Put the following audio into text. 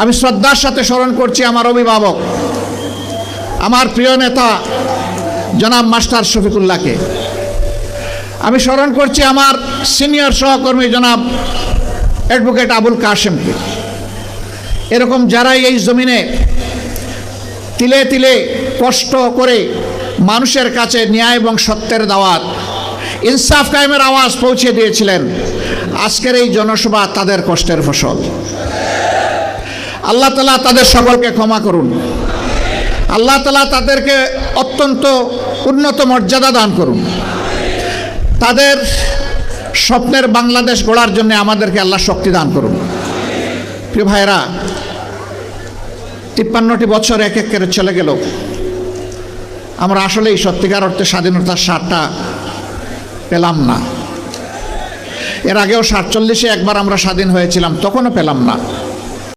আমি শ্রদ্ধার সাথে স্মরণ করছি আমার অভিভাবক, আমার প্রিয় নেতা জনাব মাস্টার শফিকুল্লাহকে। আমি স্মরণ করছি আমার সিনিয়র সহকর্মী জনাব অ্যাডভোকেট আবুল কাশেমকে। এরকম যারাই এই জমিনে তিলে তিলে কষ্ট করে মানুষের কাছে ন্যায় এবং সত্যের দাওয়াত, ইনসাফ কায়েমের আওয়াজ পৌঁছে দিয়েছিলেন, আজকের এই জনসভা তাদের কষ্টের ফসল। আল্লাহ তাআলা তাদের সকলকে ক্ষমা করুন। আল্লাহ তাআলা তাদেরকে অত্যন্ত উন্নত মর্যাদা দান করুন। তাদের স্বপ্নের বাংলাদেশ গড়ার জন্য আমাদেরকে আল্লাহ শক্তি দান করুন। প্রিয় ভাইরা, 53টি বছর এক এক করে চলে গেল। আমরা আসলেই সত্যিকার অর্থে স্বাধীনতার স্বাদটা পেলাম না। এর আগেও 47-এ একবার আমরা স্বাধীন হয়েছিলাম, তখনও পেলাম না।